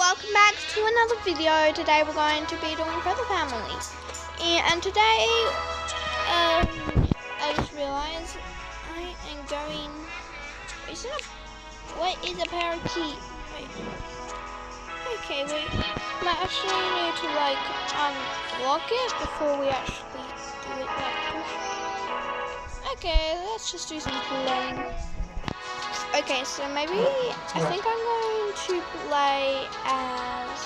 welcome back to another video. Today we're going to be doing Feather Family. And today, I just realized I am going... What is a parakeet? Wait. Okay, wait. I actually need to unlock it before we actually do it Okay, let's just do some playing. Okay, so maybe I think I'm going to play as...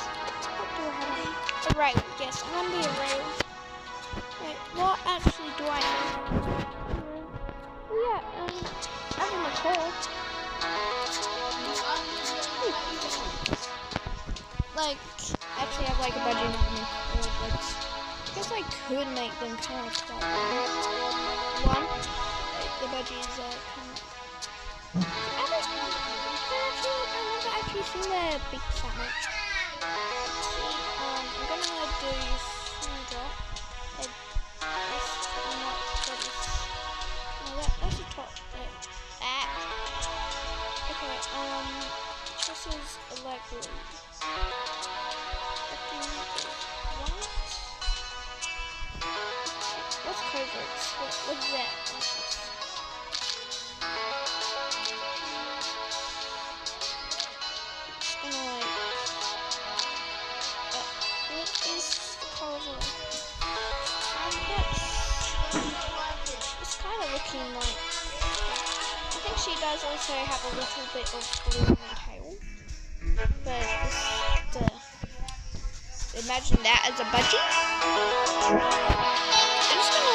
What do I have? A rail. Yes, I'm going to be a rail. Wait, what actually do I have? Yeah, I have a call. Actually I have a budgie on me. I guess I could make them kind of stop. One, the budgies kind of... I've never actually seen their big that much. I'm gonna do snowdrop. That's the top bit. Okay, this is a light blue. What's coverts? What's that? It's kind of looking like... I think she does also have a little bit of blue in her tail. But imagine that as a budgie. I'm just gonna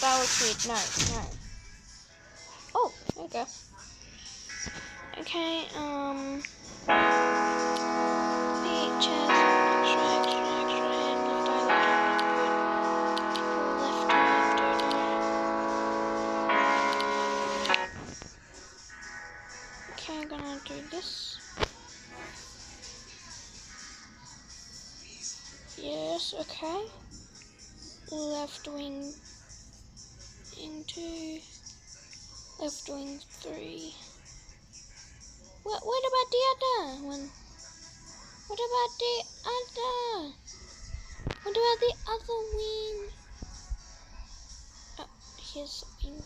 that looks weird. No. Oh, there we go. Okay, beaches, extra, okay, I'm gonna do this. Yes, okay. Left wing into left wing 3. What about the other one? What about the other wing? Oh, here's the wing.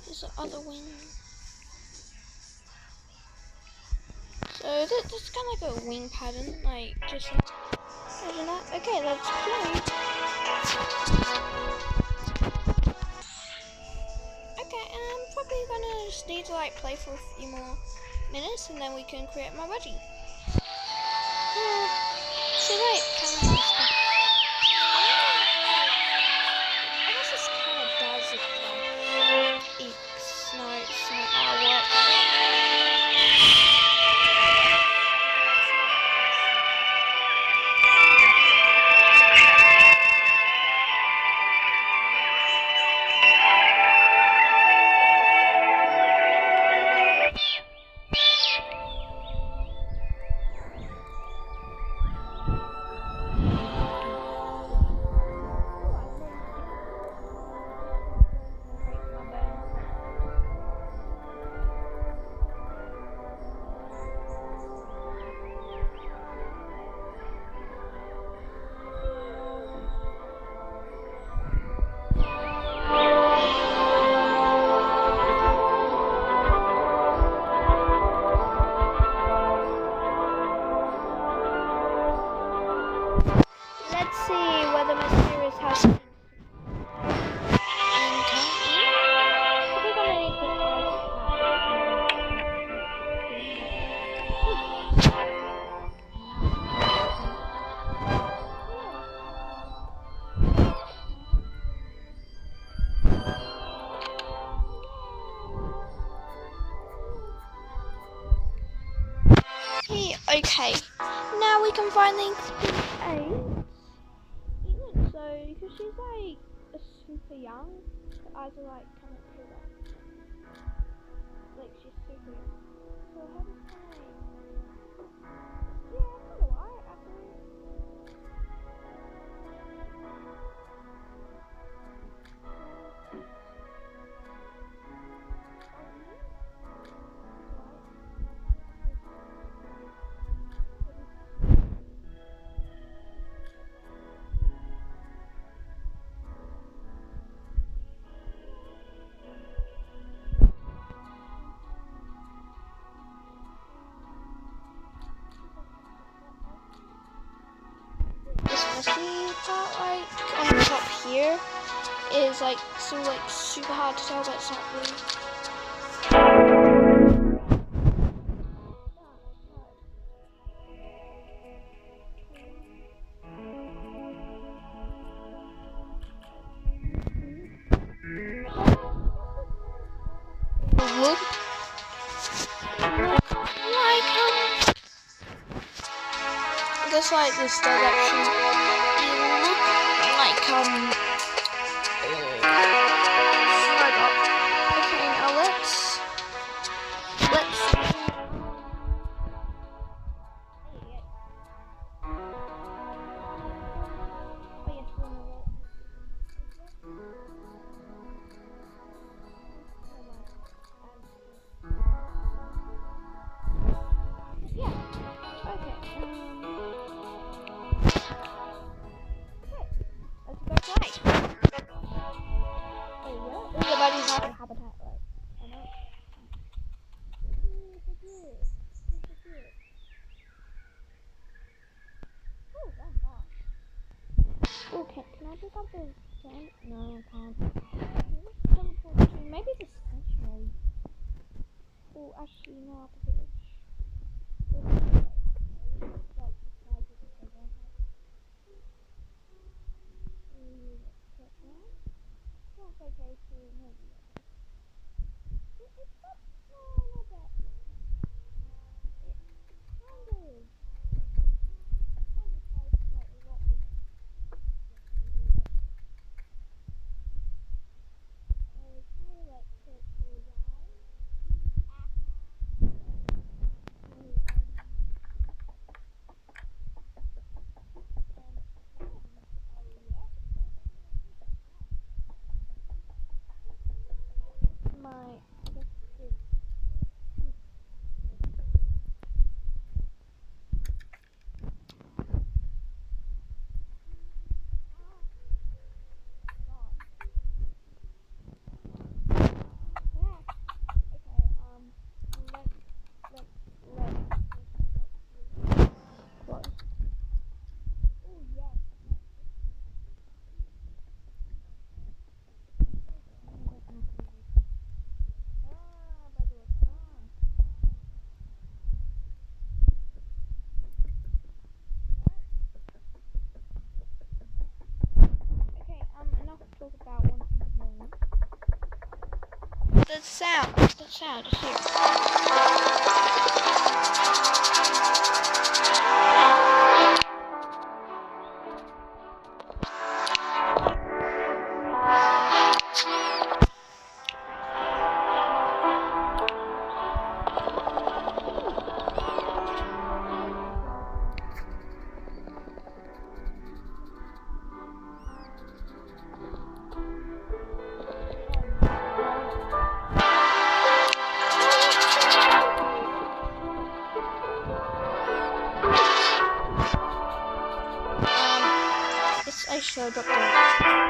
Here's the other wing. So that's kind of like a wing pattern, just imagine that. Okay, let's play. Okay, and I'm probably gonna just need to play for a few more minutes, and then we can create my budgie. So wait, kind of nice. I guess this kind of does look like snow. What? Let's see whether my series has okay, now we can finally complete So, because she's super young, her eyes are kind of pulled up. She's super young. So how does yeah, I kind of like actually. rusty part, like on the top here, is like still like super hard to tell, but it's not really. Look like just like this does actually look like slide up. Okay, now let's okay, can I pick up the sand? No, I can't. Maybe the sanctuary. Oh, actually, no, the village. That's okay too, maybe. It's not bad. Talk about one thing more. The sound is here. I showed up there.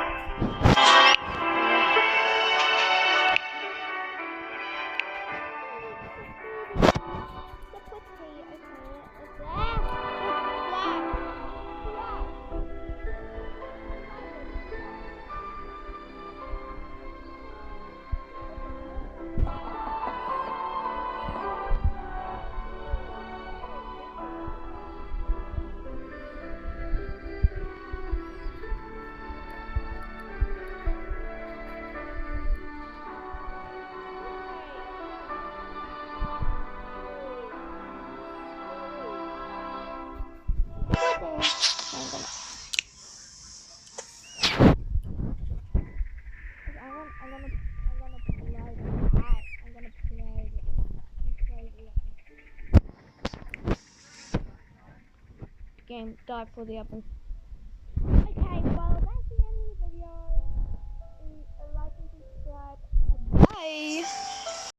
Game dive for the oven.